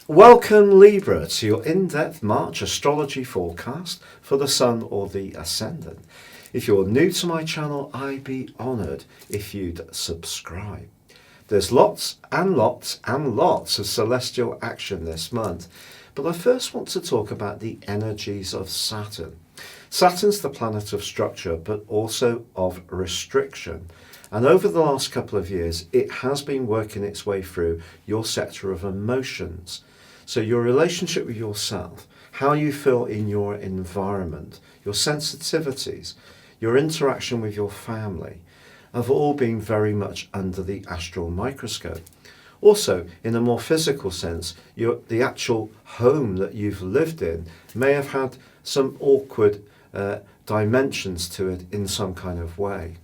Welcome Libra to your in-depth March astrology forecast for the Sun or the Ascendant. If you're new to my channel, I'd be honoured if you'd subscribe. There's lots and lots and lots of celestial action this month, but I first want to talk about the energies of Saturn. Saturn's the planet of structure, but also of restriction. And over the last couple of years, it has been working its way through your sector of emotions. So your relationship with yourself, how you feel in your environment, your sensitivities, your interaction with your family, have all been very much under the astral microscope. Also, in a more physical sense, the actual home that you've lived in may have had some awkward dimensions to it in some kind of way.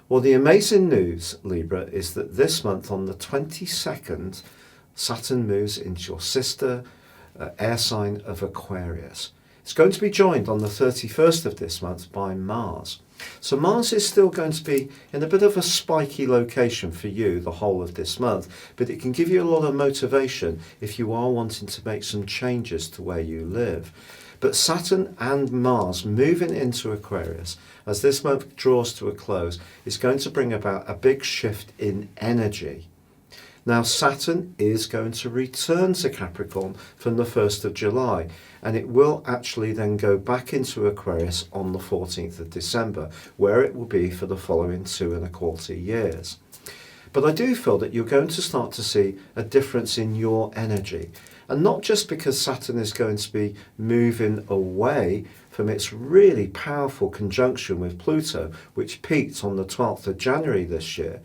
Well, the amazing news, Libra, is that this month on the 22nd, Saturn moves into your sister air sign of Aquarius. It's going to be joined on the 31st of this month by Mars. So Mars is still going to be in a bit of a spiky location for you the whole of this month, but it can give you a lot of motivation if you are wanting to make some changes to where you live. But Saturn and Mars moving into Aquarius as this month draws to a close is going to bring about a big shift in energy. Now Saturn is going to return to Capricorn from the 1st of July, and it will actually then go back into Aquarius on the 14th of December, where it will be for the following 2.25 years. But I do feel that you're going to start to see a difference in your energy. And not just because Saturn is going to be moving away from its really powerful conjunction with Pluto, which peaked on the 12th of January this year.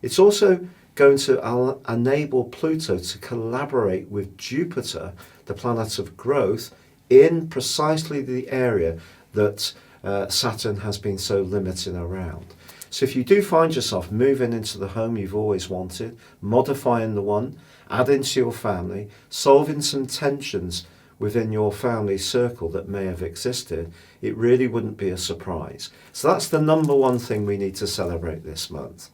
It's also going to enable Pluto to collaborate with Jupiter, the planet of growth, in precisely the area that Saturn has been so limiting around. So if you do find yourself moving into the home you've always wanted, modifying the one, adding to your family, solving some tensions within your family circle that may have existed, it really wouldn't be a surprise. So that's the number one thing we need to celebrate this month.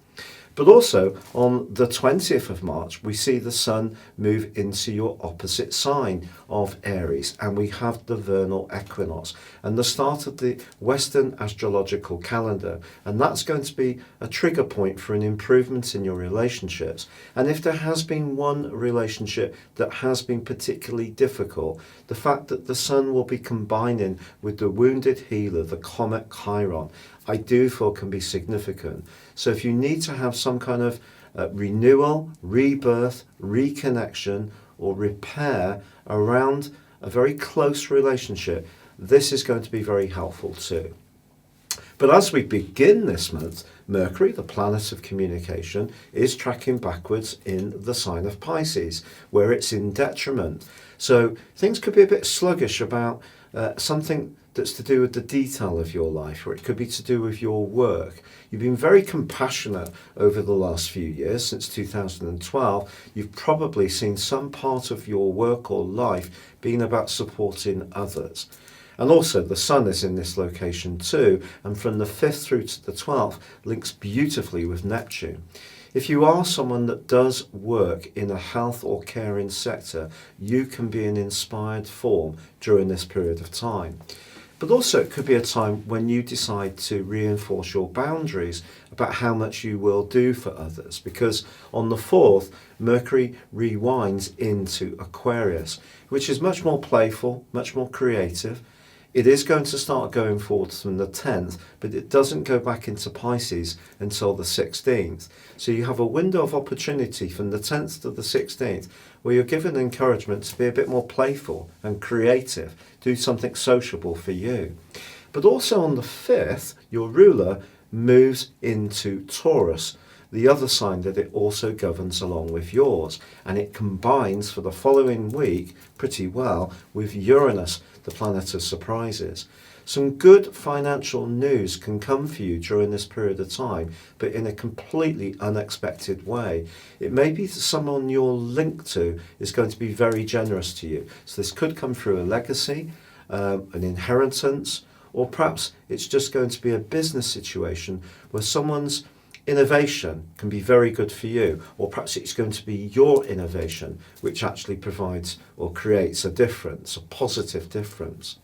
But also on the 20th of March, we see the Sun move into your opposite sign of Aries, and we have the vernal equinox and the start of the Western astrological calendar. And that's going to be a trigger point for an improvement in your relationships. And if there has been one relationship that has been particularly difficult, the fact that the Sun will be combining with the wounded healer, the comet Chiron, I do feel can be significant. So if you need to have some kind of renewal, rebirth, reconnection or repair around a very close relationship, this is going to be very helpful too. But as we begin this month, Mercury, the planet of communication, is tracking backwards in the sign of Pisces, where it's in detriment. So things could be a bit sluggish about something that's to do with the detail of your life, or it could be to do with your work. You've been very compassionate over the last few years, since 2012. You've probably seen some part of your work or life being about supporting others. And also the Sun is in this location too, and from the 5th through to the 12th links beautifully with Neptune. If you are someone that does work in a health or caring sector, you can be an inspired form during this period of time. But also it could be a time when you decide to reinforce your boundaries about how much you will do for others, because on the 4th, Mercury rewinds into Aquarius, which is much more playful, much more creative. It is going to start going forwards from the 10th, but it doesn't go back into Pisces until the 16th. So you have a window of opportunity from the 10th to the 16th where you're given encouragement to be a bit more playful and creative, do something sociable for you. But also on the 5th, your ruler moves into Taurus, the other sign that it also governs along with yours, and it combines for the following week pretty well with Uranus, the planet of surprises. Some good financial news can come for you during this period of time, but in a completely unexpected way. It may be that someone you're linked to is going to be very generous to you. So this could come through a legacy, an inheritance, or perhaps it's just going to be a business situation where someone's innovation can be very good for you, or perhaps it's going to be your innovation which actually provides or creates a difference, a positive difference.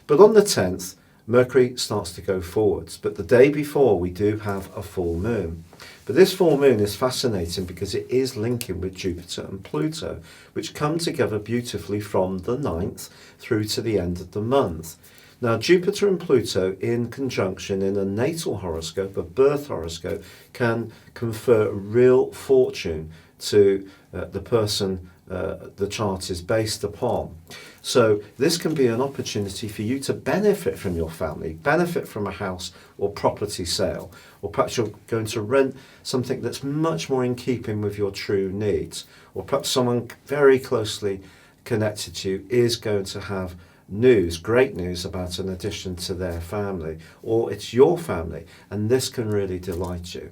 But on the 10th, Mercury starts to go forwards, but the day before we do have a full moon. But this full moon is fascinating because it is linking with Jupiter and Pluto, which come together beautifully from the 9th through to the end of the month. Now, Jupiter and Pluto in conjunction in a natal horoscope, a birth horoscope, can confer real fortune to the person the chart is based upon. So this can be an opportunity for you to benefit from your family, benefit from a house or property sale, or perhaps you're going to rent something that's much more in keeping with your true needs, or perhaps someone very closely connected to you is going to have news, great news about an addition to their family, or it's your family, and this can really delight you.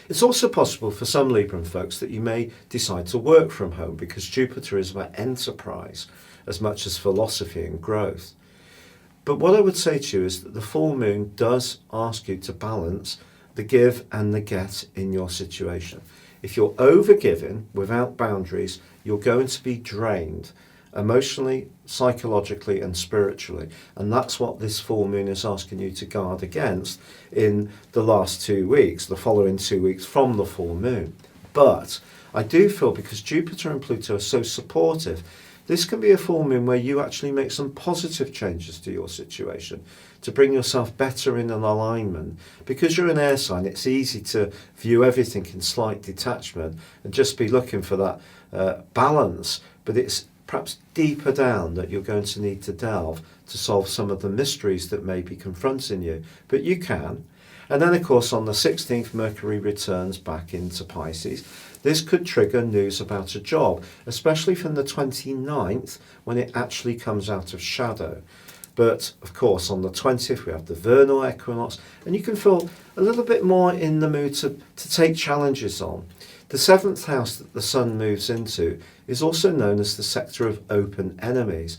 It's also possible for some Libran folks that you may decide to work from home because Jupiter is about enterprise as much as philosophy and growth. But what I would say to you is that the full moon does ask you to balance the give and the get in your situation. If you're overgiving without boundaries, you're going to be drained emotionally, psychologically and spiritually, and that's what this full moon is asking you to guard against in the last 2 weeks, the following 2 weeks from the full moon. But I do feel, because Jupiter and Pluto are so supportive, this can be a full moon where you actually make some positive changes to your situation to bring yourself better in an alignment. Because you're an air sign, it's easy to view everything in slight detachment and just be looking for that balance, but it's perhaps deeper down that you're going to need to delve to solve some of the mysteries that may be confronting you. But you can. And then, of course, on the 16th, Mercury returns back into Pisces. This could trigger news about a job, especially from the 29th, when it actually comes out of shadow. But, of course, on the 20th, we have the vernal equinox, and you can feel a little bit more in the mood to take challenges on. The 7th house that the Sun moves into is also known as the sector of open enemies.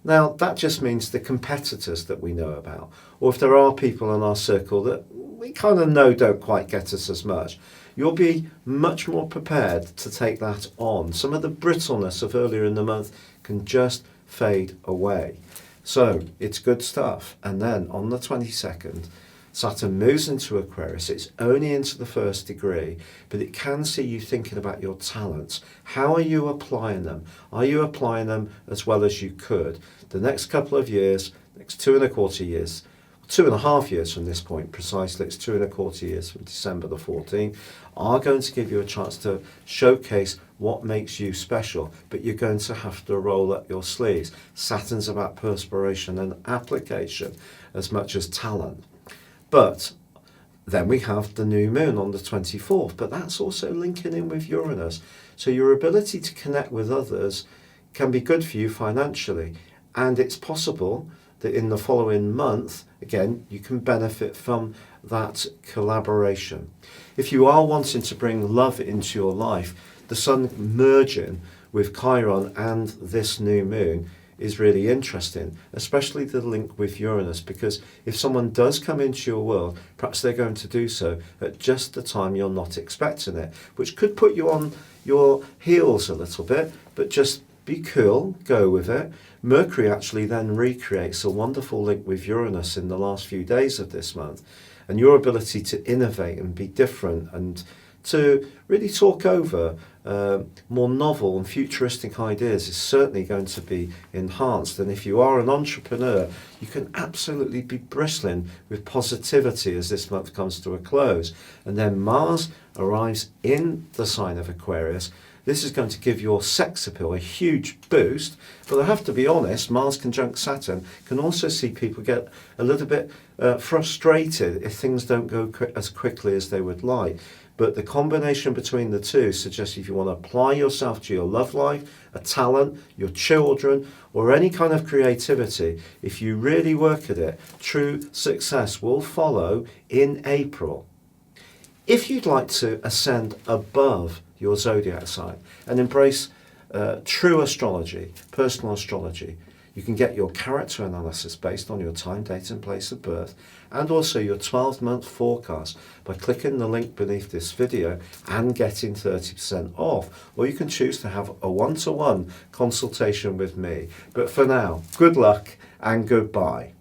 Now, that just means the competitors that we know about, or if there are people in our circle that we kind of know don't quite get us as much, you'll be much more prepared to take that on. Some of the brittleness of earlier in the month can just fade away. So, it's good stuff. And then on the 22nd, Saturn moves into Aquarius. It's only into the 1st degree, but it can see you thinking about your talents. How are you applying them? Are you applying them as well as you could? The next couple of years, next 2.25 years, 2.5 years from this point precisely, it's 2.25 years from December the 14th, are going to give you a chance to showcase what makes you special, but you're going to have to roll up your sleeves. Saturn's about perspiration and application as much as talent. But then we have the new moon on the 24th, but that's also linking in with Uranus. So your ability to connect with others can be good for you financially. And it's possible that in the following month, again, you can benefit from that collaboration. If you are wanting to bring love into your life, the Sun merging with Chiron and this new moon is really interesting, especially the link with Uranus, because if someone does come into your world, perhaps they're going to do so at just the time you're not expecting it, which could put you on your heels a little bit, but just be cool, go with it. Mercury actually then recreates a wonderful link with Uranus in the last few days of this month, and your ability to innovate and be different and to really talk over more novel and futuristic ideas is certainly going to be enhanced. And if you are an entrepreneur, you can absolutely be bristling with positivity as this month comes to a close. And then Mars arrives in the sign of Aquarius. This is going to give your sex appeal a huge boost, but I have to be honest, Mars conjunct Saturn can also see people get a little bit frustrated if things don't go as quickly as they would like. But the combination between the two suggests if you want to apply yourself to your love life, a talent, your children, or any kind of creativity, if you really work at it, true success will follow in April. If you'd like to ascend above your zodiac sign and embrace true astrology, personal astrology, You can get your character analysis based on your time, date and place of birth, and also your 12-month forecast by clicking the link beneath this video and getting 30% off. Or you can choose to have a one-to-one consultation with me. But for now, good luck and goodbye.